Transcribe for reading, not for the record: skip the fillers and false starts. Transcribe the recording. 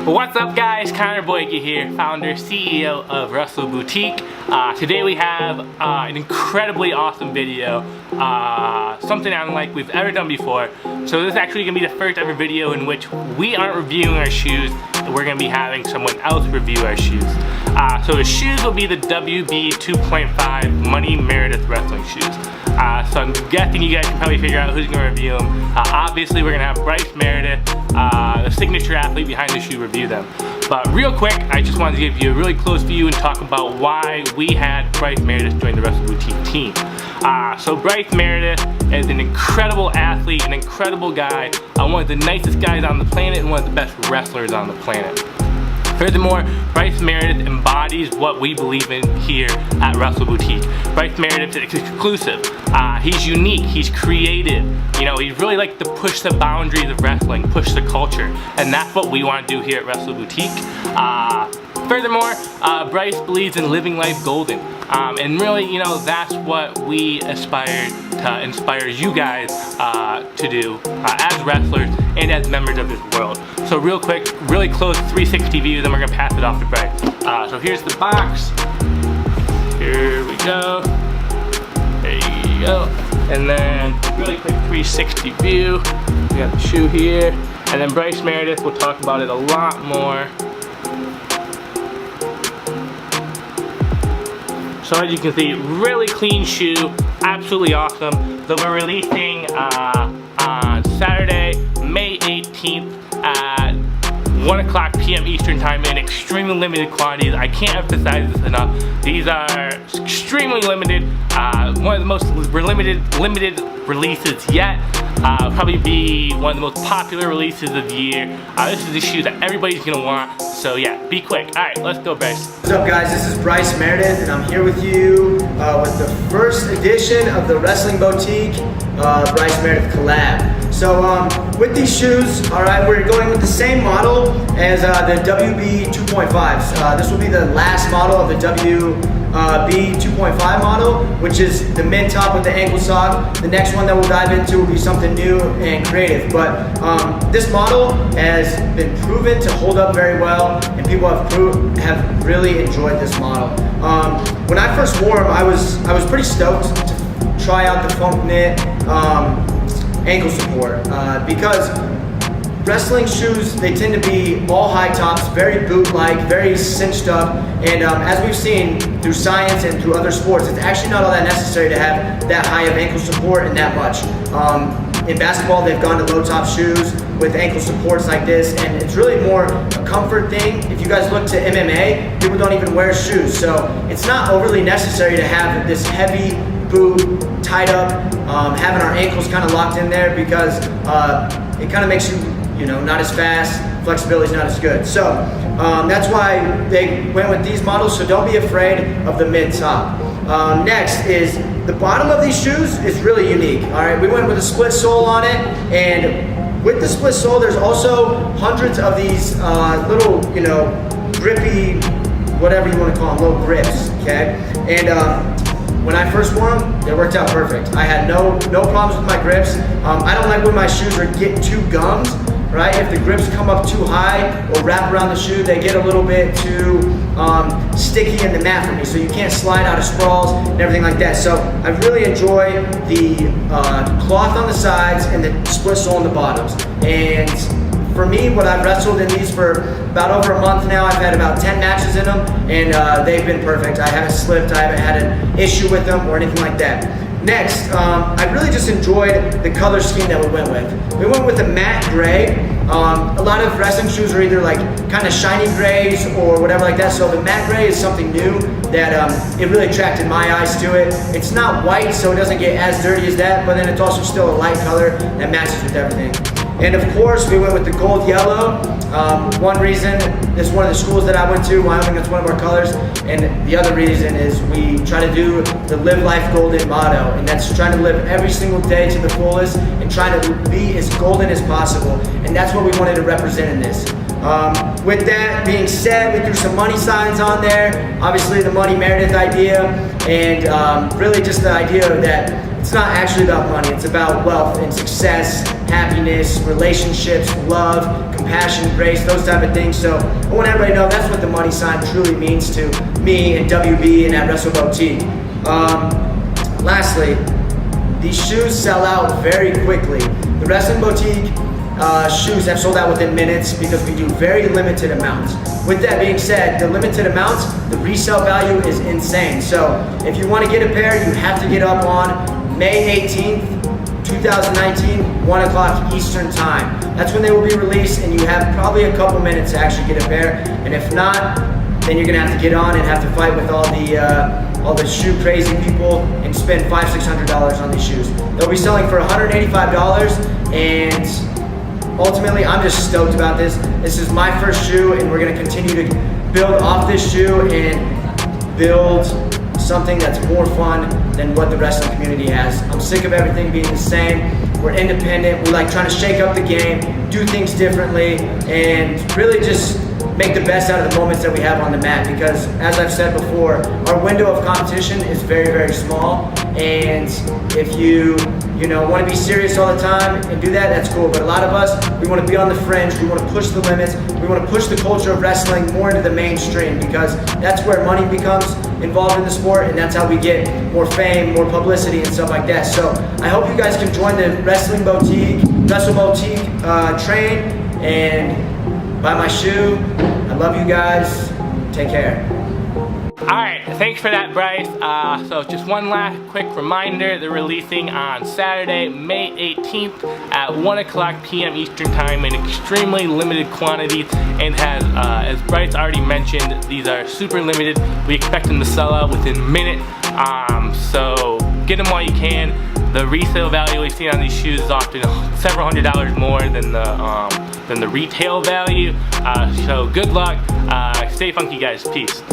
What's up guys, Connor Boyke here, founder, CEO of Wrestle Boutique. Today we have an incredibly awesome video, something unlike we've ever done before. So this is actually going to be the first ever video in which we aren't reviewing our shoes, and we're going to be having someone else review our shoes. So the shoes will be the WB2.5 Money Meredith wrestling shoes. So I'm guessing you guys can probably figure out who's going to review them. Obviously we're going to have Bryce Meredith, the signature athlete behind the shoe, review them. But real quick, I just wanted to give you a really close view and talk about why we had Bryce Meredith join the Wrestle Boutique team. So Bryce Meredith is an incredible athlete, an incredible guy, one of the nicest guys on the planet and one of the best wrestlers on the planet. Furthermore, Bryce Meredith embodies what we believe in here at Wrestle Boutique. Bryce Meredith is exclusive. He's unique, he's creative. You know, he's really like to push the boundaries of wrestling, push the culture. And that's what we want to do here at Wrestle Boutique. Furthermore, Bryce believes in living life golden. And really, you know, that's what we aspire to inspire you guys to do as wrestlers and as members of this world. So real quick, really close 360 view, then we're gonna pass it off to Bryce. So here's the box. Here we go. There you go. And then really quick 360 view. We got the shoe here. And then Bryce Meredith will talk about it a lot more. So as you can see, really clean shoe, absolutely awesome. So we're releasing on Saturday, May 18th at 1 o'clock p.m. Eastern time in extremely limited quantities. I can't emphasize this enough. These are extremely limited, one of the most limited releases yet. Probably be one of the most popular releases of the year. This is a shoe that everybody's gonna want. So yeah, be quick. All right, let's go, Bryce. What's up, guys? This is Bryce Meredith, and I'm here with you with the first edition of the Wrestling Boutique Bryce Meredith collab. So with these shoes, all right, we're going with the same model as the WB2.5s. This will be the last model of the WB2.5 model, which is the mid top with the ankle sock. The next one that we'll dive into will be something new and creative. But this model has been proven to hold up very well, and people have really enjoyed this model. When I first wore them, I was pretty stoked to try out the Funk Knit ankle support because wrestling shoes, they tend to be all high tops, very boot-like, very cinched up, and as we've seen through science and through other sports, it's actually not all that necessary to have that high of ankle support and that much. In basketball, they've gone to low-top shoes with ankle supports like this, and it's really more a comfort thing. If you guys look to MMA, people don't even wear shoes, so it's not overly necessary to have this heavy boot tied up, having our ankles kind of locked in there, because it kind of makes you know, not as fast, flexibility's not as good. So that's why they went with these models, so don't be afraid of the mid-top. Next is the bottom of these shoes is really unique. All right, we went with a split sole on it, and with the split sole, there's also hundreds of these little, you know, grippy, whatever you want to call them, little grips, okay? And when I first wore them, they worked out perfect. I had no problems with my grips. I don't like when my shoes are getting too gummed, right? If the grips come up too high or wrap around the shoe, they get a little bit too sticky in the mat for me, so you can't slide out of sprawls and everything like that. So I really enjoy the cloth on the sides and the split sole on the bottoms. And for me, what I've wrestled in these for about over a month now, I've had about 10 matches in them, and they've been perfect. I haven't slipped, I haven't had an issue with them or anything like that. Next, I really just enjoyed the color scheme that we went with. We went with a matte gray. A lot of wrestling shoes are either like kind of shiny grays or whatever like that, so the matte gray is something new that it really attracted my eyes to it. It's not white, so it doesn't get as dirty as that, but then it's also still a light color that matches with everything. And of course, we went with the gold yellow. One reason is one of the schools that I went to, Wyoming, that's one of our colors. And the other reason is we try to do the Live Life Golden motto. And that's trying to live every single day to the fullest and trying to be as golden as possible. And that's what we wanted to represent in this. With that being said, we threw some money signs on there. Obviously the Money Meredith idea, and really just the idea that it's not actually about money. It's about wealth and success, happiness, relationships, love, compassion, grace, those type of things. So I want everybody to know that's what the money sign truly means to me and WB and at Wrestle Boutique. Lastly, these shoes sell out very quickly. The Wrestling Boutique shoes have sold out within minutes because we do very limited amounts. With that being said, the limited amounts, the resale value is insane. So if you want to get a pair, you have to get up on May 18th, 2019, 1 o'clock Eastern time. That's when they will be released, and you have probably a couple minutes to actually get a pair. And if not, then you're gonna have to get on and have to fight with all the shoe crazy people and spend $500–600 on these shoes. They'll be selling for $185, and ultimately I'm just stoked about this. This is my first shoe, and we're gonna continue to build off this shoe and build something that's more fun than what the wrestling community has. I'm sick of everything being the same. We're independent. We like trying to shake up the game, do things differently, and really just make the best out of the moments that we have on the mat, because as I've said before, our window of competition is very, very small, and if you want to be serious all the time and do that, that's cool. But a lot of us, we want to be on the fringe, we want to push the limits, we want to push the culture of wrestling more into the mainstream, because that's where money becomes involved in the sport, and that's how we get more fame, more publicity, and stuff like that. So I hope you guys can join the Wrestling Boutique, Wrestle Boutique train, and buy my shoe. I love you guys. Take care. Alright, thanks for that, Bryce. So just one last quick reminder, they're releasing on Saturday, May 18th at 1 o'clock p.m. Eastern Time in extremely limited quantities, and as Bryce already mentioned, these are super limited. We expect them to sell out within a minute, so get them while you can. The resale value we've seen on these shoes is often several $100s more than the retail value, so good luck. Stay funky, guys. Peace.